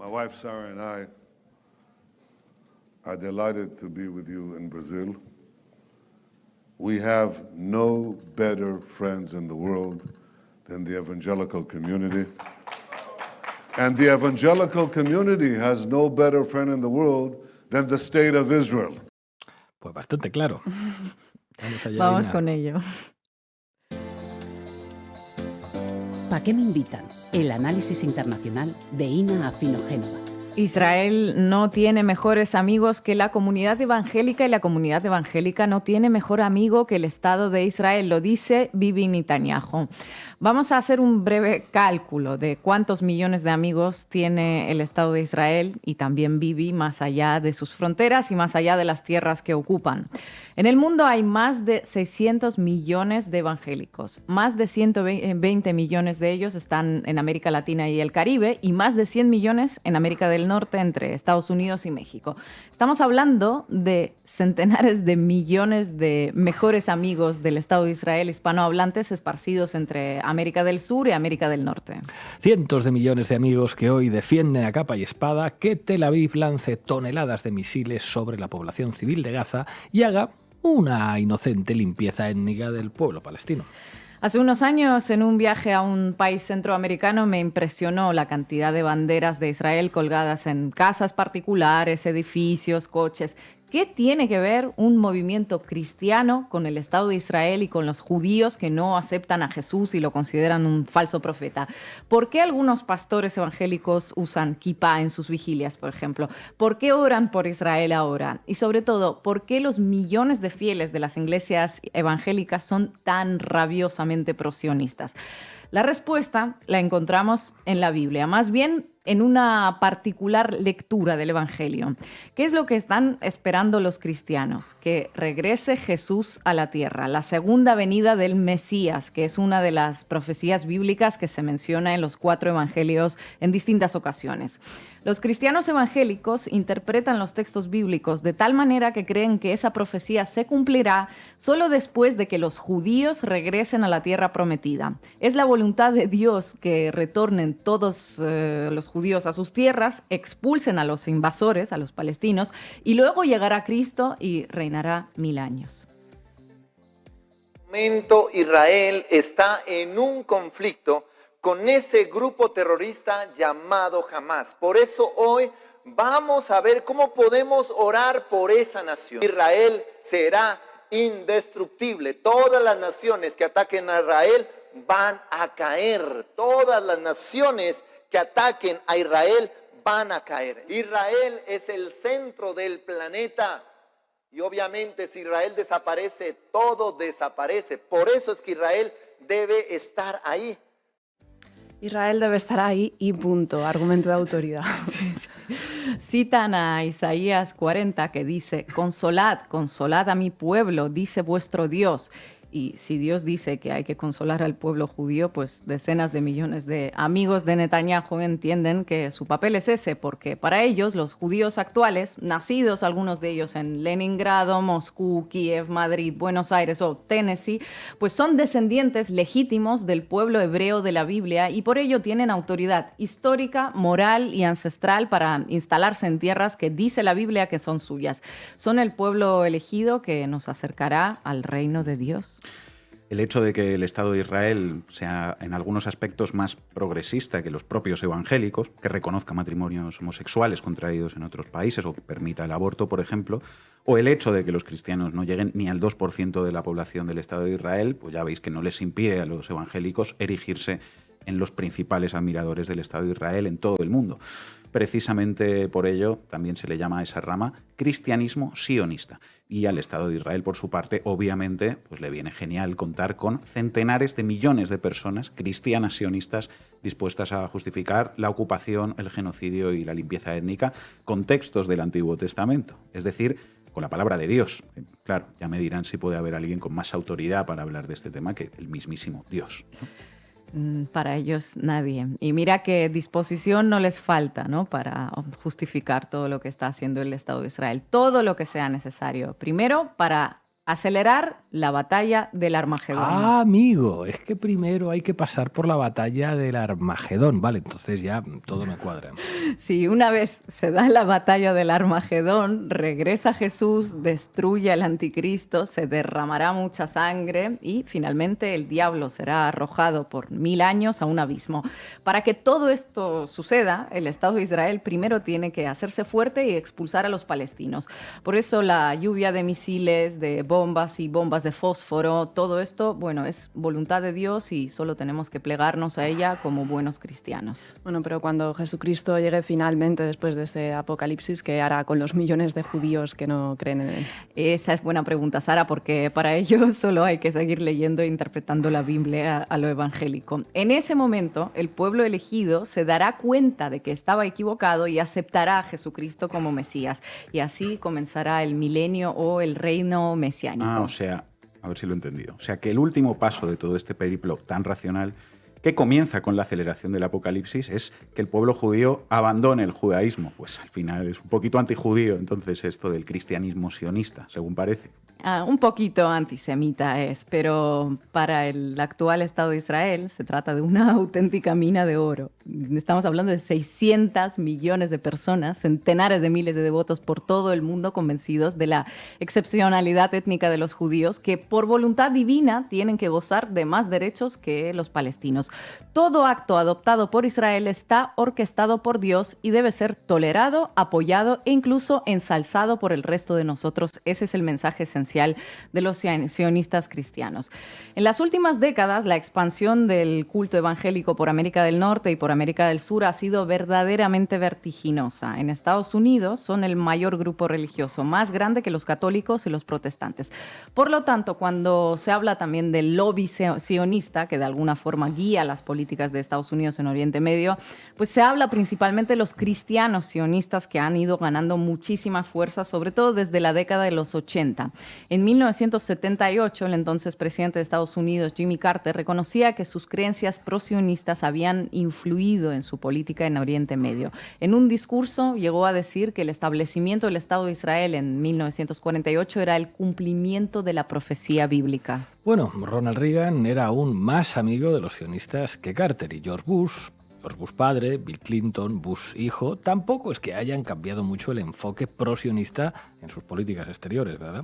My wife Sarah and I are delighted to be with you in Brazil. We have no better friends in the world than the evangelical community. And the evangelical community has no better friend in the world than the state of Israel. Pues bastante claro. Vamos allá, Vamos Ina. con ello. ¿Para qué me invitan? El análisis internacional de Ina Afino-Génova. Israel no tiene mejores amigos que la comunidad evangélica y la comunidad evangélica no tiene mejor amigo que el Estado de Israel, lo dice Bibi Netanyahu. Vamos a hacer un breve cálculo de cuántos millones de amigos tiene el Estado de Israel y también Bibi más allá de sus fronteras y más allá de las tierras que ocupan. En el mundo hay más de 600 millones de evangélicos. Más de 120 millones de ellos están en América Latina y el Caribe y más de 100 millones en América del Norte, entre Estados Unidos y México. Estamos hablando de centenares de millones de mejores amigos del Estado de Israel hispanohablantes esparcidos entre América del Sur y América del Norte. Cientos de millones de amigos que hoy defienden a capa y espada que Tel Aviv lance toneladas de misiles sobre la población civil de Gaza y haga una inocente limpieza étnica del pueblo palestino. Hace unos años, en un viaje a un país centroamericano, me impresionó la cantidad de banderas de Israel colgadas en casas particulares, edificios, coches. ¿Qué tiene que ver un movimiento cristiano con el Estado de Israel y con los judíos que no aceptan a Jesús y lo consideran un falso profeta? ¿Por qué algunos pastores evangélicos usan kipá en sus vigilias, por ejemplo? ¿Por qué oran por Israel ahora? Y sobre todo, ¿por qué los millones de fieles de las iglesias evangélicas son tan rabiosamente prosionistas? La respuesta la encontramos en la Biblia, más bien en una particular lectura del Evangelio. ¿Qué es lo que están esperando los cristianos? Que regrese Jesús a la tierra, la segunda venida del Mesías, que es una de las profecías bíblicas que se menciona en los 4 evangelios en distintas ocasiones. Los cristianos evangélicos interpretan los textos bíblicos de tal manera que creen que esa profecía se cumplirá solo después de que los judíos regresen a la tierra prometida. Es la voluntad de Dios que retornen todos los judíos a sus tierras, expulsen a los invasores, a los palestinos, y luego llegará Cristo y reinará 1000 años. Momento Israel está en un conflicto con ese grupo terrorista llamado Hamas. Por eso hoy vamos a ver cómo podemos orar por esa nación. Israel será indestructible. Todas las naciones que ataquen a Israel van a caer. Todas las naciones que ataquen a Israel van a caer. Israel es el centro del planeta. Y obviamente si Israel desaparece, todo desaparece. Por eso es que Israel debe estar ahí. Israel debe estar ahí y punto, argumento de autoridad. Citan a Isaías 40 que dice: consolad, consolad a mi pueblo, dice vuestro Dios. Y si Dios dice que hay que consolar al pueblo judío, pues decenas de millones de amigos de Netanyahu entienden que su papel es ese, porque para ellos, los judíos actuales, nacidos algunos de ellos en Leningrado, Moscú, Kiev, Madrid, Buenos Aires o Tennessee, pues son descendientes legítimos del pueblo hebreo de la Biblia y por ello tienen autoridad histórica, moral y ancestral para instalarse en tierras que dice la Biblia que son suyas. Son el pueblo elegido que nos acercará al reino de Dios. El hecho de que el Estado de Israel sea en algunos aspectos más progresista que los propios evangélicos, que reconozca matrimonios homosexuales contraídos en otros países o que permita el aborto, por ejemplo, o el hecho de que los cristianos no lleguen ni al 2% de la población del Estado de Israel, pues ya veis que no les impide a los evangélicos erigirse en los principales admiradores del Estado de Israel en todo el mundo. Precisamente por ello también se le llama a esa rama cristianismo sionista. Y al Estado de Israel, por su parte, obviamente, pues le viene genial contar con centenares de millones de personas cristianas sionistas dispuestas a justificar la ocupación, el genocidio y la limpieza étnica con textos del Antiguo Testamento, es decir, con la palabra de Dios. Claro, ya me dirán si puede haber alguien con más autoridad para hablar de este tema que el mismísimo Dios, ¿no? Para ellos nadie. Y mira que disposición no les falta, ¿no?, para justificar todo lo que está haciendo el Estado de Israel. Todo lo que sea necesario. Primero, para Acelerar la batalla del Armagedón. Ah, amigo, es que primero hay que pasar por la batalla del Armagedón. Vale, entonces ya todo me cuadra. Si una vez se da la batalla del Armagedón, regresa Jesús, destruye al anticristo, se derramará mucha sangre y finalmente el diablo será arrojado por 1000 años a un abismo. Para que todo esto suceda, el Estado de Israel primero tiene que hacerse fuerte y expulsar a los palestinos. Por eso la lluvia de misiles, de bombas y bombas de fósforo, todo esto, bueno, es voluntad de Dios y solo tenemos que plegarnos a ella como buenos cristianos. Bueno, pero cuando Jesucristo llegue finalmente después de este apocalipsis, ¿qué hará con los millones de judíos que no creen en él? Esa es buena pregunta, Sara, porque para ello solo hay que seguir leyendo e interpretando la Biblia a lo evangélico. En ese momento, el pueblo elegido se dará cuenta de que estaba equivocado y aceptará a Jesucristo como Mesías. Y así comenzará el milenio o el reino mesiánico. O sea, a ver si lo he entendido. O sea, que el último paso de todo este periplo tan racional, que comienza con la aceleración del apocalipsis, es que el pueblo judío abandone el judaísmo. Pues al final es un poquito antijudío, entonces, esto del cristianismo sionista, según parece. Un poquito antisemita es, pero para el actual Estado de Israel se trata de una auténtica mina de oro. Estamos hablando de 600 millones de personas, centenares de miles de devotos por todo el mundo convencidos de la excepcionalidad étnica de los judíos que por voluntad divina tienen que gozar de más derechos que los palestinos. Todo acto adoptado por Israel está orquestado por Dios y debe ser tolerado, apoyado e incluso ensalzado por el resto de nosotros. Ese es el mensaje esencial de los sionistas cristianos. En las últimas décadas, la expansión del culto evangélico por América del Norte y por América del Sur ha sido verdaderamente vertiginosa. En Estados Unidos son el mayor grupo religioso, más grande que los católicos y los protestantes. Por lo tanto, cuando se habla también del lobby sionista, que de alguna forma guía las políticas de Estados Unidos en Oriente Medio, pues se habla principalmente de los cristianos sionistas que han ido ganando muchísima fuerza, sobre todo desde la década de los 80. En 1978, el entonces presidente de Estados Unidos, Jimmy Carter, reconocía que sus creencias prosionistas habían influido en su política en Oriente Medio. En un discurso llegó a decir que el establecimiento del Estado de Israel en 1948 era el cumplimiento de la profecía bíblica. Bueno, Ronald Reagan era aún más amigo de los sionistas que Carter, y George Bush padre, Bill Clinton, Bush hijo, tampoco es que hayan cambiado mucho el enfoque prosionista en sus políticas exteriores, ¿verdad?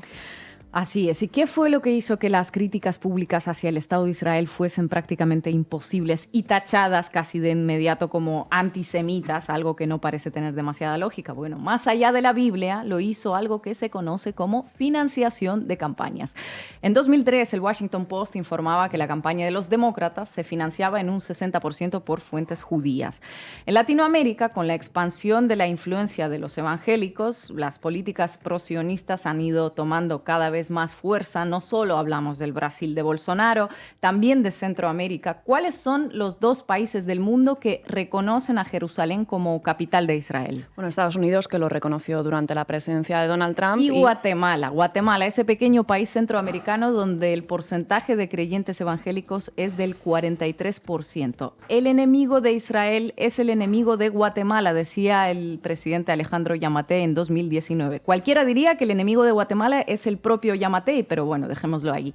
Así es. ¿Y qué fue lo que hizo que las críticas públicas hacia el Estado de Israel fuesen prácticamente imposibles y tachadas casi de inmediato como antisemitas, algo que no parece tener demasiada lógica? Bueno, más allá de la Biblia, lo hizo algo que se conoce como financiación de campañas. En 2003, el Washington Post informaba que la campaña de los demócratas se financiaba en un 60% por fuentes judías. En Latinoamérica, con la expansión de la influencia de los evangélicos, las políticas prosionistas han ido tomando cada vez más fuerza. No solo hablamos del Brasil de Bolsonaro, también de Centroamérica. ¿Cuáles son los dos países del mundo que reconocen a Jerusalén como capital de Israel? Bueno, Estados Unidos, que lo reconoció durante la presidencia de Donald Trump. Y Guatemala. Guatemala, ese pequeño país centroamericano donde el porcentaje de creyentes evangélicos es del 43%. El enemigo de Israel es el enemigo de Guatemala, decía el presidente Alejandro Yamatei en 2019. Cualquiera diría que el enemigo de Guatemala es el propio Yamatei, pero bueno, dejémoslo ahí.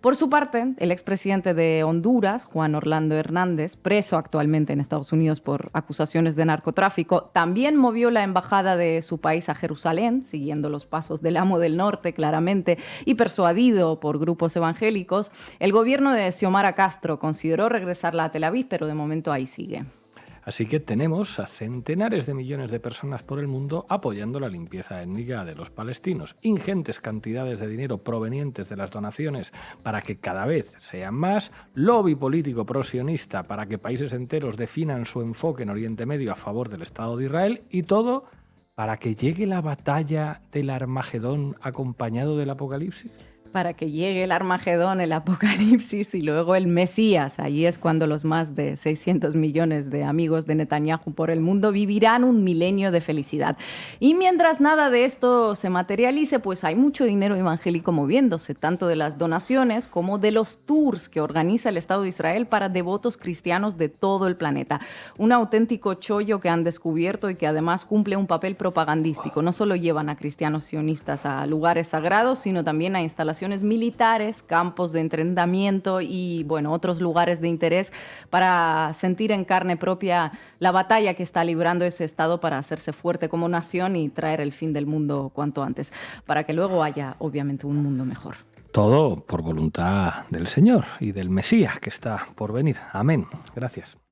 Por su parte, el expresidente de Honduras, Juan Orlando Hernández, preso actualmente en Estados Unidos por acusaciones de narcotráfico, también movió la embajada de su país a Jerusalén, siguiendo los pasos del amo del norte, claramente, y persuadido por grupos evangélicos. El gobierno de Xiomara Castro consideró regresarla a Tel Aviv, pero de momento ahí sigue. Así que tenemos a centenares de millones de personas por el mundo apoyando la limpieza étnica de los palestinos. Ingentes cantidades de dinero provenientes de las donaciones para que cada vez sean más. Lobby político prosionista para que países enteros definan su enfoque en Oriente Medio a favor del Estado de Israel. Y todo para que llegue la batalla del Armagedón acompañado del Apocalipsis. para que llegue el Armagedón, el Apocalipsis y luego el Mesías. Allí es cuando los más de 600 millones de amigos de Netanyahu por el mundo vivirán un milenio de felicidad. Y mientras nada de esto se materialice, pues hay mucho dinero evangélico moviéndose, tanto de las donaciones como de los tours que organiza el Estado de Israel para devotos cristianos de todo el planeta. Un auténtico chollo que han descubierto y que además cumple un papel propagandístico. No solo llevan a cristianos sionistas a lugares sagrados, sino también a instalaciones militares, campos de entrenamiento y, bueno, otros lugares de interés para sentir en carne propia la batalla que está librando ese Estado para hacerse fuerte como nación y traer el fin del mundo cuanto antes, para que luego haya, obviamente, un mundo mejor. Todo por voluntad del Señor y del Mesías que está por venir. Amén. Gracias.